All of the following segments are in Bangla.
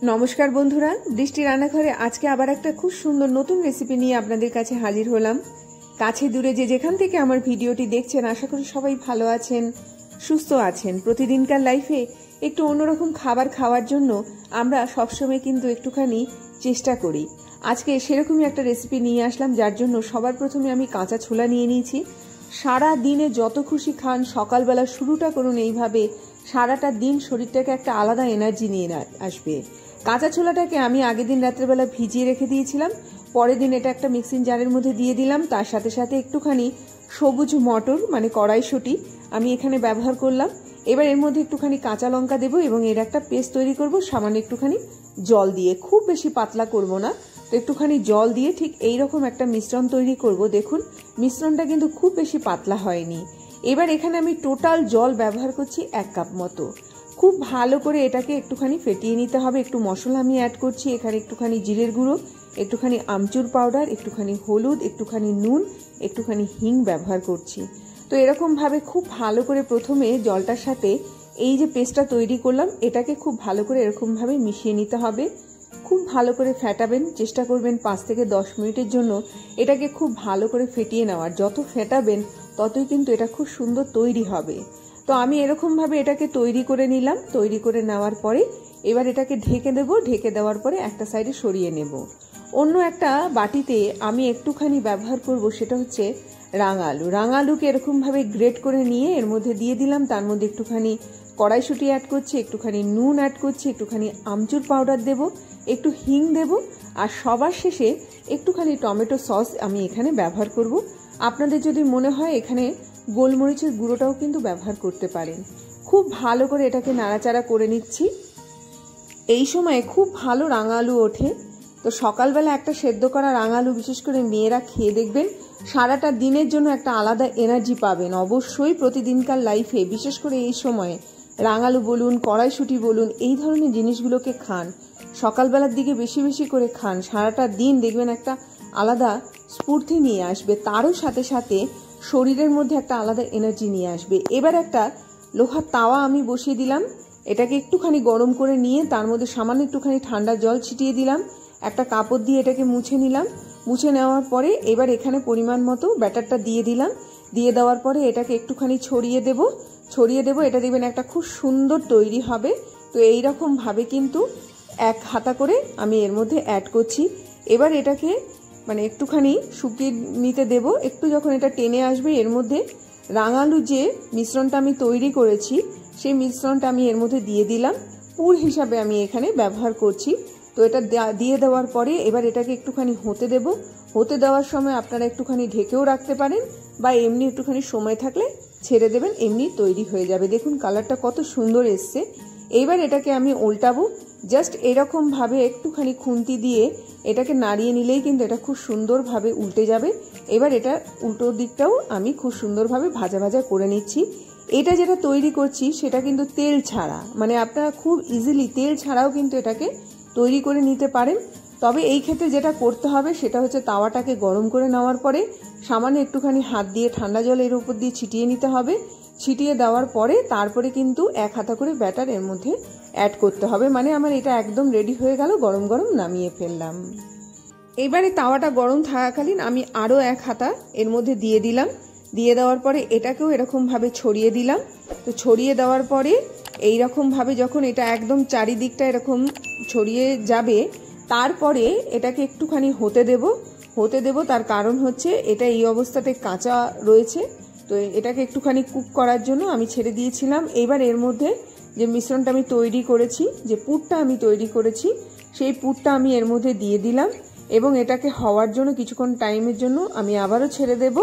নমস্কার বন্ধুরা, বৃষ্টি রান্নাঘরে আজকে আবার একটা খুব সুন্দর নতুন রেসিপি নিয়ে আপনাদের কাছে হাজির হলাম। কাছে দূরে যে যেখান থেকে আমার ভিডিওটি দেখছেন, আশা করি সবাই ভালো আছেন, সুস্থ আছেন। প্রতিদিনকার লাইফে একটু অন্যরকম খাবার খাওয়ার জন্য আমরা সবসময় কিন্তু একটুখানি চেষ্টা করি। আজকে সেরকমই একটা রেসিপি নিয়ে আসলাম, যার জন্য সবার প্রথমে আমি কাঁচা ছোলা নিয়ে নিয়েছি। সারা দিনে যত খুশি খান, সকালবেলা শুরুটা করুন এইভাবে, সারাটা দিন শরীরটাকে একটা আলাদা এনার্জি নিয়ে আসবে। কাঁচা ছোলাটাকে আমি আগের দিন রাত্রেবেলা ভিজিয়ে রেখে দিয়েছিলাম, পরের দিন এটা একটা মিক্সিং জারের মধ্যে দিয়ে দিলাম। তার সাথে সাথে একটুখানি সবুজ মটর মানে কড়াইশুঁটি আমি এখানে ব্যবহার করলাম। এবার এর মধ্যে একটুখানি কাঁচা লঙ্কা দেবো এবং এর একটা পেস্ট তৈরি করব সামান্য একটুখানি জল দিয়ে। খুব বেশি পাতলা করব না, তো একটুখানি জল দিয়ে ঠিক এইরকম একটা মিশ্রণ তৈরি করব। দেখুন মিশ্রণটা কিন্তু খুব বেশি পাতলা হয়নি। এবার এখানে আমি টোটাল জল ব্যবহার করছি 1 কাপ মতো। খুব ভালো করে এটাকে একটুখানি ফেটিয়ে নিতে হবে। একটু মশলা আমি অ্যাড করছি এখানে, একটুখানি জিরের গুঁড়ো, একটুখানি আমচুর পাউডার, একটুখানি হলুদ, একটুখানি নুন, একটুখানি হিং ব্যবহার করছি। তো এরকমভাবে খুব ভালো করে প্রথমে জলটার সাথে এই যে পেস্টটা তৈরি করলাম এটাকে খুব ভালো করে এরকমভাবে মিশিয়ে নিতে হবে। খুব ভালো করে ফেটাবেন, চেষ্টা করবেন 5 থেকে 10 মিনিটের জন্য এটাকে খুব ভালো করে ফেটিয়ে নেওয়ার। যত ফেটাবেন ততই কিন্তু এটা খুব সুন্দর তৈরি হবে। তো আমি এরকমভাবে এটাকে তৈরি করে নিলাম। তৈরি করে নেওয়ার পরে এবার এটাকে ঢেকে দেব। ঢেকে দেওয়ার পরে একটা সাইডে সরিয়ে নেব। অন্য একটা বাটিতে আমি একটুখানি ব্যবহার করব, সেটা হচ্ছে রাঙালু। রাঙালুকে এরকমভাবে গ্রেট করে নিয়ে এর মধ্যে দিয়ে দিলাম। তার মধ্যে একটুখানি কড়াইশুঁটি অ্যাড করছি, একটুখানি নুন অ্যাড করছি, একটুখানি আমচুর পাউডার দেব, একটু হিং দেব, আর সবার শেষে একটুখানি টমেটো সস আমি এখানে ব্যবহার করব। আপনাদের যদি মনে হয় এখানে গোলমরিচের গুঁড়োটাও কিন্তু ব্যবহার করতে পারেন। খুব ভালো করে এটাকে নাড়াচাড়া করে নিচ্ছি। এই সময় খুব ভালো রাঙালু ওঠে। তো সকালবেলা একটা সেদ্ধ করা রাঙালু বিশেষ করে মেয়েরা খেয়ে দেখবেন, সারাটা দিনের জন্য একটা আলাদা এনার্জি পাবেন। অবশ্যই প্রতিদিনকার লাইফে বিশেষ করে এই সময়ে রাঙালু বলুন, কড়াইশুঁটি বলুন, এই ধরনের জিনিসগুলোকে খান। সকালবেলার দিকে বেশি বেশি করে খান, সারাটা দিন দেখবেন একটা আলাদা স্ফূর্তি নিয়ে আসবে। তারও সাথে সাথে শরীরের মধ্যে একটা আলাদা এনার্জি নিয়ে আসবে। এবার একটা লোহার তাওয়া আমি বসিয়ে দিলাম। এটাকে একটুখানি গরম করে নিয়ে তার মধ্যে সামান্য একটুখানি ঠান্ডা জল ছিটিয়ে দিলাম। একটা কাপড় দিয়ে এটাকে মুছে নিলাম। মুছে নেওয়ার পরে এবার এখানে পরিমাণ মতো ব্যাটারটা দিয়ে দিলাম। দিয়ে দেওয়ার পরে এটাকে একটুখানি ছড়িয়ে দেব। এটা দেখবেন একটা খুব সুন্দর তৈরি হবে। তো এইরকম ভাবে কিন্তু 1 হাতা করে আমি এর মধ্যে অ্যাড করছি। এবার এটাকে মানে একটুখানি শুকিয়ে নিতে দেব। একটু যখন এটা টেনে আসবে এর মধ্যে রাঙালু যে মিশ্রণটা আমি তৈরি করেছি সেই মিশ্রণটা আমি এর মধ্যে দিয়ে দিলাম। পুর হিসাবে আমি এখানে ব্যবহার করছি। তো এটা দিয়ে দেওয়ার পরে এবার এটাকে একটুখানি হতে দেব। হতে দেওয়ার সময় আপনারা একটুখানি ঢেকেও রাখতে পারেন বা এমনি একটুখানি সময় থাকলে ছেড়ে দেবেন, এমনি তৈরি হয়ে যাবে। দেখুন কালারটা কত সুন্দর এসছে। এইবার এটাকে আমি উল্টাবো। জাস্ট এরকমভাবে একটুখানি খুন্তি দিয়ে এটাকে নাড়িয়ে নিলেই কিন্তু এটা খুব সুন্দরভাবে উল্টে যাবে। এবার এটা উল্টো দিকটাও আমি খুব সুন্দরভাবে ভাজা ভাজা করে নিচ্ছি। এটা যেটা তৈরি করছি সেটা কিন্তু তেল ছাড়া, মানে আপনারা খুব ইজিলি তেল ছাড়াও কিন্তু এটাকে তৈরি করে নিতে পারেন। তবে এই ক্ষেত্রে যেটা করতে হবে সেটা হচ্ছে তাওয়াটাকে গরম করে নেওয়ার পরে সামান্য একটুখানি হাত দিয়ে ঠান্ডা জল এর উপর দিয়ে ছিটিয়ে নিতে হবে। ছিটিয়ে দেওয়ার পরে তারপরে কিন্তু 1 হাতা করে ব্যাটার এর মধ্যে অ্যাড করতে হবে। মানে আমার এটা একদম রেডি হয়ে গেল, গরম গরম নামিয়ে ফেললাম। এবারে তাওয়াটা গরম থাকাকালীন আমি আরও 1 হাতা এর মধ্যে দিয়ে দিলাম। দিয়ে দেওয়ার পরে এটাকেও এরকমভাবে ছড়িয়ে দিলাম। তো ছড়িয়ে দেওয়ার পরে এইরকমভাবে যখন এটা একদম চারিদিকটা এরকম ছড়িয়ে যাবে তারপরে এটাকে একটুখানি হতে দেব। তার কারণ হচ্ছে এটা এই অবস্থাতে কাঁচা রয়েছে, তো এটাকে একটুখানি কুক করার জন্য আমি ছেড়ে দিয়েছিলাম। এবার এর মধ্যে যে মিশ্রণটা আমি তৈরি করেছি, যে পুরটা আমি তৈরি করেছি, সেই পুরটা আমি এর মধ্যে দিয়ে দিলাম এবং এটাকে হওয়ার জন্য কিছুক্ষণ টাইমের জন্য আমি আবারও ছেড়ে দেব।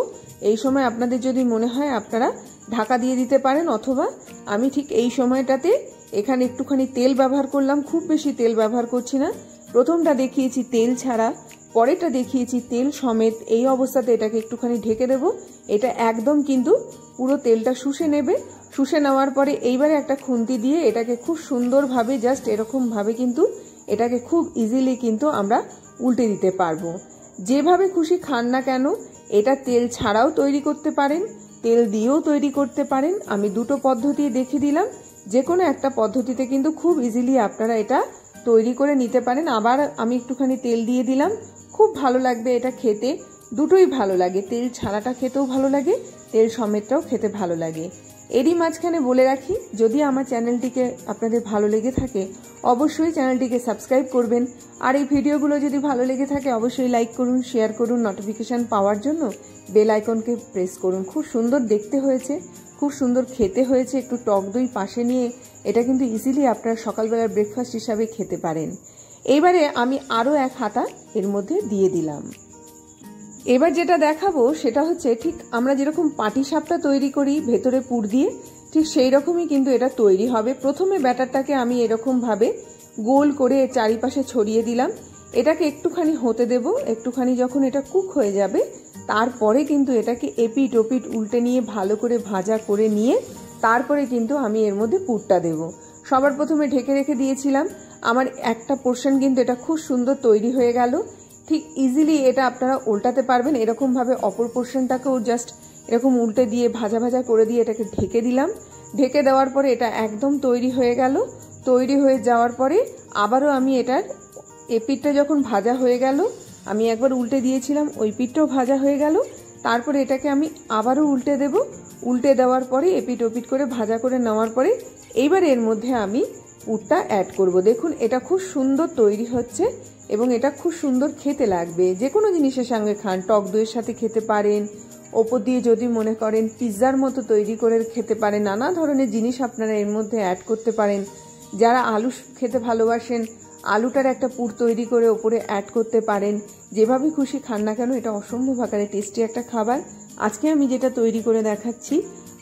এই সময় আপনাদের যদি মনে হয় আপনারা ঢাকা দিয়ে দিতে পারেন, অথবা আমি ঠিক এই সময়টাতে এখানে একটুখানি তেল ব্যবহার করলাম। খুব বেশি তেল ব্যবহার করছি না। প্রথমটা দেখিয়েছি তেল ছাড়া, পরেরটা দেখিয়েছি তেল সমেত। এই অবস্থাতে এটাকে একটুখানি ঢেকে দেব। এটা একদম কিন্তু পুরো তেলটা শুষে নেবে। শুষে নেওয়ার পরে এইবারে একটা খুন্তি দিয়ে এটাকে খুব সুন্দরভাবে জাস্ট এরকমভাবে কিন্তু এটাকে খুব ইজিলি কিন্তু আমরা উল্টে দিতে পারবো। যেভাবে খুশি খান না কেন, এটা তেল ছাড়াও তৈরি করতে পারেন, তেল দিয়েও তৈরি করতে পারেন। আমি দুটো পদ্ধতি দেখিয়ে দিলাম। যে কোনো একটা পদ্ধতিতে কিন্তু খুব ইজিলি আপনারা এটা তৈরি করে নিতে পারেন। আবার আমি একটুখানি তেল দিয়ে দিলাম, খুব ভালো লাগবে এটা খেতে। দুটোই ভালো লাগে, তেল ছাড়াটা খেতেও ভালো লাগে, তেল সমেতটাও খেতে ভালো লাগে। এরই মাঝখানে বলে রাখি, যদি আমার চ্যানেলটিকে আপনাদের ভালো লেগে থাকে অবশ্যই চ্যানেলটিকে সাবস্ক্রাইব করবেন। আর এই ভিডিওগুলো যদি ভালো লেগে থাকে অবশ্যই লাইক করুন, শেয়ার করুন, নোটিফিকেশান পাওয়ার জন্য বেল আইকনকে প্রেস করুন। খুব সুন্দর দেখতে হয়েছে, খুব সুন্দর খেতে হয়েছে। একটু টক দই পাশে নিয়ে এটা কিন্তু ইজিলি আপনারা সকালবেলার ব্রেকফাস্ট হিসাবে খেতে পারেন। এবারে আমি আরও এক হাতা এর মধ্যে দিয়ে দিলাম। এবার যেটা দেখাবো সেটা হচ্ছে ঠিক আমরা যেরকম পাটিসাপটা তৈরি করি ভেতরে পুর দিয়ে, ঠিক সেই রকমই কিন্তু এটা তৈরি হবে। প্রথমে ব্যাটারটাকে আমি এরকমভাবে গোল করে চারিপাশে ছড়িয়ে দিলাম। এটাকে একটুখানি হতে দেব, একটুখানি যখন এটা কুক হয়ে যাবে তারপরে কিন্তু এটাকে এপিট ওপিট উল্টে নিয়ে ভালো করে ভাজা করে নিয়ে তারপরে কিন্তু আমি এর মধ্যে পুরটা দেব। সবার প্রথমে ঢেকে রেখে দিয়েছিলাম, আমার একটা পোর্শন কিন্তু এটা খুব সুন্দর তৈরি হয়ে গেল। ঠিক ইজিলি এটা আপনারা উল্টাতে পারবেন, এরকমভাবে অপর পোর্শনটাকেও জাস্ট এরকম উল্টে দিয়ে ভাজা ভাজা করে দিয়ে এটাকে ঢেকে দিলাম। ঢেকে দেওয়ার পরে এটা একদম তৈরি হয়ে গেল। তৈরি হয়ে যাওয়ার পরে আবারও আমি এটার এপিটটা যখন ভাজা হয়ে গেল আমি একবার উল্টে দিয়েছিলাম, ওই পিঠটাও ভাজা হয়ে গেল। তারপরে এটাকে আমি আবারও উল্টে দেব। উল্টে দেওয়ার পরে এপিট ওপিট করে ভাজা করে নেওয়ার পরে এইবার এর মধ্যে আমি পুরটা অ্যাড করব। দেখুন এটা খুব সুন্দর তৈরি হচ্ছে এবং এটা খুব সুন্দর খেতে লাগবে। যে কোনো জিনিসের সঙ্গে খান, টক দইয়ের সাথে খেতে পারেন, ওপর দিয়ে যদি মনে করেন পিৎজার মতো তৈরি করে খেতে পারেন। নানা ধরনের জিনিস আপনারা এর মধ্যে অ্যাড করতে পারেন। যারা আলু খেতে ভালোবাসেন আলুটার একটা পুর তৈরি করে ওপরে অ্যাড করতে পারেন। যেভাবে খুশি খান না কেন এটা অসম্ভব আকারে টেস্টি একটা খাবার। আজকে আমি যেটা তৈরি করে দেখাচ্ছি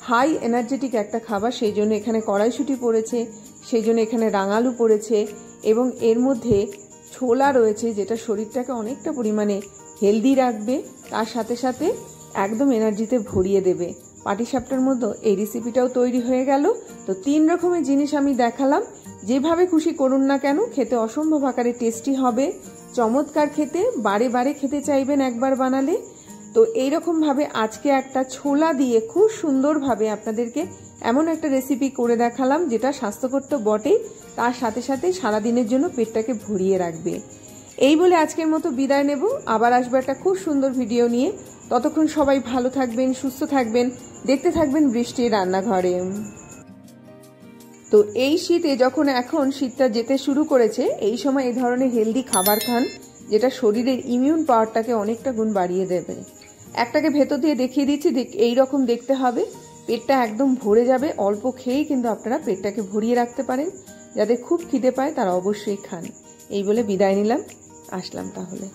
হাই এনার্জেটিক একটা খাবার, সেই জন্য এখানে কড়াইশুঁটি পড়েছে, সেই জন্য এখানে রাঙালু পড়েছে এবং এর মধ্যে ছোলা রয়েছে যেটা শরীরটাকে অনেকটা পরিমাণে হেলদি রাখবে, তার সাথে সাথে একদম এনার্জিতে ভরিয়ে দেবে। পাটিসাপটার মধ্যে এই রেসিপিটাও তৈরি হয়ে গেল। তো 3 রকমের জিনিস আমি দেখালাম, যেভাবে খুশি করুন না কেন খেতে অসম্ভব আকারে টেস্টি হবে, চমৎকার খেতে, বারে বারে খেতে চাইবেন একবার বানালে। তো এইরকমভাবে আজকে একটা ছোলা দিয়ে খুব সুন্দরভাবে আপনাদেরকে এমন একটা রেসিপি করে দেখালাম যেটা স্বাস্থ্যকর তো বটেই, তার সাথে সাথে সারাদিনের জন্য পেটটাকে ভরিয়ে রাখবে। এই বলে আজকের মতো বিদায় নেব, আবার আসবে একটা খুব সুন্দর ভিডিও নিয়ে। ততক্ষণ সবাই ভালো থাকবেন, সুস্থ থাকবেন, দেখতে থাকবেন বৃষ্টির রান্নাঘরে। তো এই শীতে যখন এখন শীতটা যেতে শুরু করেছে এই সময় এই ধরনের হেলদি খাবার খান যেটা শরীরের ইমিউন পাওয়ারটাকে অনেকটা গুণ বাড়িয়ে দেবে। একটাকে ভেতর দিয়ে দেখিয়ে দিচ্ছি, এইরকম দেখতে হবে, পেটটা একদম ভরে যাবে। অল্প খেয়েই কিন্তু আপনারা পেটটাকে ভরিয়ে রাখতে পারেন। যাদের খুব খিদে পায় তারা অবশ্যই খান। এই বলে বিদায় নিলাম, আসলাম তাহলে।